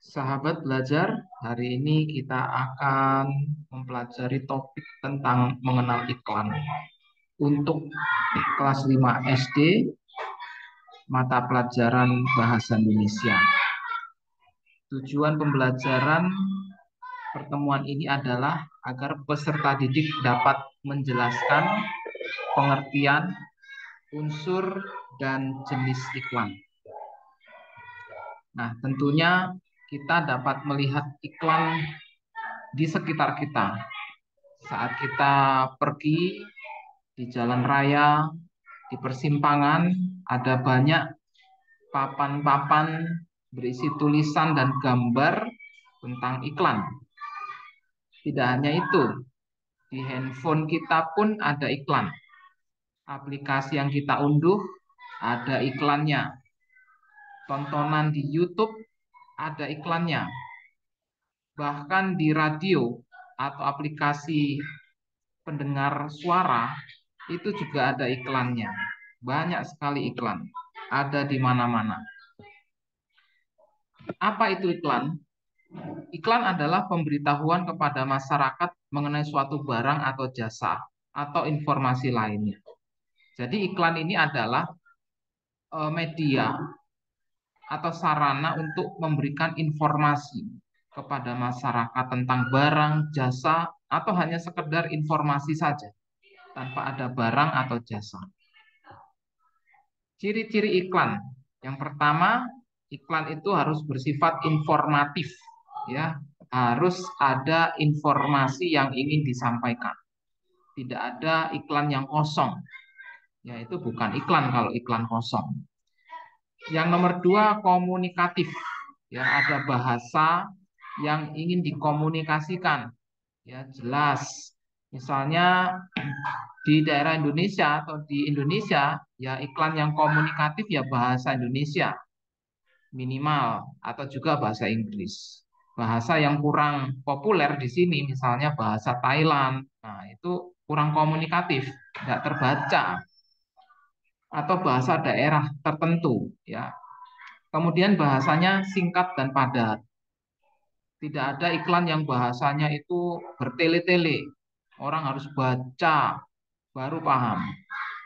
Sahabat belajar, hari ini kita akan mempelajari topik tentang mengenal iklan. Untuk kelas 5 SD, mata pelajaran Bahasa Indonesia. Tujuan pembelajaran pertemuan ini adalah agar peserta didik dapat menjelaskan pengertian, unsur, dan jenis iklan. Nah, tentunya kita dapat melihat iklan di sekitar kita. Saat kita pergi di jalan raya, di persimpangan, ada banyak papan-papan berisi tulisan dan gambar tentang iklan. Tidak hanya itu, di handphone kita pun ada iklan. Aplikasi yang kita unduh ada iklannya. Tontonan di YouTube ada iklannya. Bahkan di radio atau aplikasi pendengar suara itu juga ada iklannya. Banyak sekali iklan, ada di mana-mana. Apa itu iklan? Iklan adalah pemberitahuan kepada masyarakat mengenai suatu barang atau jasa atau informasi lainnya. Jadi iklan ini adalah media atau sarana untuk memberikan informasi kepada masyarakat tentang barang, jasa, atau hanya sekedar informasi saja tanpa ada barang atau jasa. Ciri-ciri iklan. Yang pertama, iklan itu harus bersifat informatif, ya. Harus ada informasi yang ingin disampaikan. Tidak ada iklan yang kosong. Ya, itu bukan iklan kalau iklan kosong. Yang nomor dua, komunikatif. Ya, ada bahasa yang ingin dikomunikasikan. Ya, jelas. Misalnya di daerah Indonesia atau di Indonesia, ya iklan yang komunikatif ya bahasa Indonesia minimal atau juga bahasa Inggris. Bahasa yang kurang populer di sini misalnya bahasa Thailand. Nah, itu kurang komunikatif, tidak terbaca atau bahasa daerah tertentu ya. Kemudian bahasanya singkat dan padat. Tidak ada iklan yang bahasanya itu bertele-tele. Orang harus baca baru paham.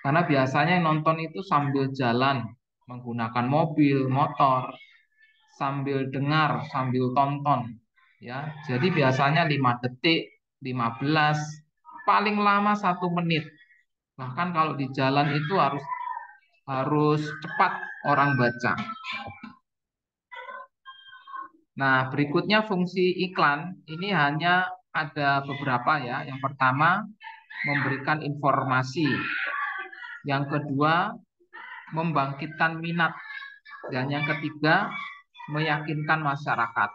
Karena biasanya yang nonton itu sambil jalan, menggunakan mobil, motor, sambil dengar, sambil tonton. Ya, jadi biasanya 5 detik, 15, paling lama 1 menit. Bahkan kalau di jalan itu harus cepat orang baca. Nah, berikutnya fungsi iklan ini hanya ada beberapa ya. Yang pertama, memberikan informasi. Yang kedua, membangkitkan minat. Dan yang ketiga, meyakinkan masyarakat.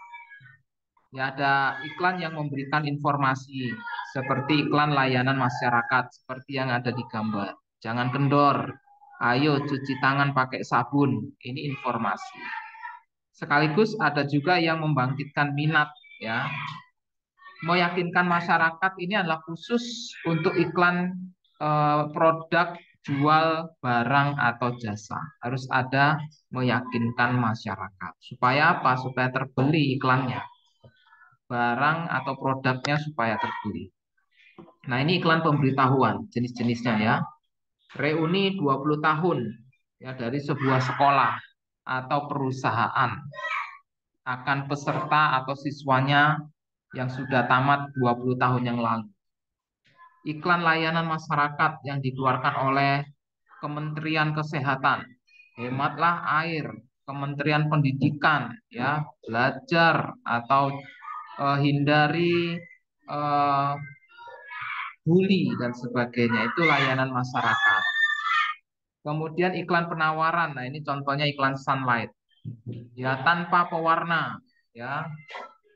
Ya, ada iklan yang memberikan informasi seperti iklan layanan masyarakat seperti yang ada di gambar. Jangan kendor. Ayo cuci tangan pakai sabun. Ini informasi. Sekaligus ada juga yang membangkitkan minat ya. Meyakinkan masyarakat ini adalah khusus untuk iklan produk jual barang atau jasa. Harus ada meyakinkan masyarakat. Supaya apa? Supaya terbeli iklannya. Barang atau produknya supaya terbeli. Nah, ini iklan pemberitahuan jenis-jenisnya ya. Reuni 20 tahun ya dari sebuah sekolah atau perusahaan akan peserta atau siswanya yang sudah tamat 20 tahun yang lalu. Iklan layanan masyarakat yang dikeluarkan oleh Kementerian Kesehatan. Hematlah air, Kementerian Pendidikan ya, belajar atau hindari eh, bully dan sebagainya. Itu layanan masyarakat. Kemudian iklan penawaran. Nah, ini contohnya iklan Sunlight. Ya, tanpa pewarna ya.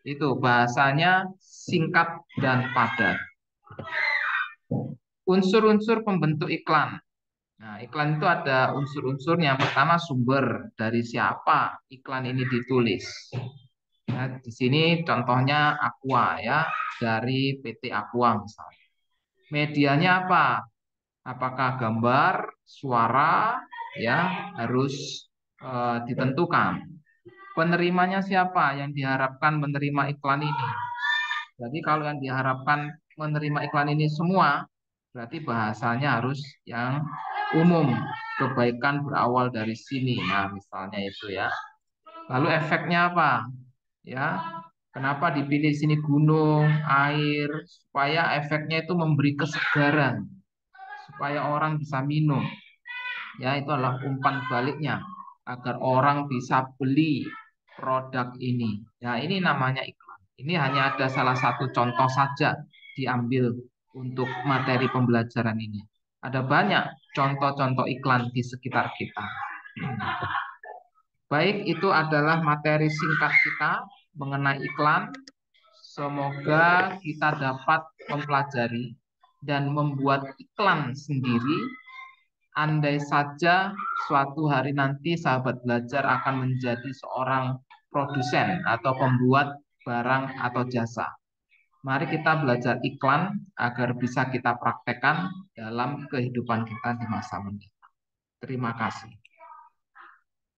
Itu bahasanya singkat dan padat. Unsur-unsur pembentuk iklan. Nah, iklan itu ada unsur-unsurnya. Pertama, sumber dari siapa iklan ini ditulis. Nah, di sini contohnya Aqua ya, dari PT Aqua misalnya. Medianya apa? Apakah gambar, suara, ya harus ditentukan. penerimanya siapa yang diharapkan menerima iklan ini. Jadi kalau yang diharapkan menerima iklan ini semua, berarti bahasanya harus yang umum. Kebaikan berawal dari sini. Nah, misalnya itu ya. Lalu efeknya apa? Ya, kenapa dipilih sini gunung, air, supaya efeknya itu memberi kesegaran, supaya orang bisa minum. Ya, itu adalah umpan baliknya agar orang bisa beli produk ini. Ya, ini namanya iklan. Ini hanya ada salah satu contoh saja diambil untuk materi pembelajaran ini. Ada banyak contoh-contoh iklan di sekitar kita. Baik, itu adalah materi singkat kita mengenai iklan. Semoga kita dapat mempelajari dan membuat iklan sendiri. Andai saja suatu hari nanti sahabat belajar akan menjadi seorang produsen atau pembuat barang atau jasa. Mari kita belajar iklan agar bisa kita praktekkan dalam kehidupan kita di masa mendatang. Terima kasih.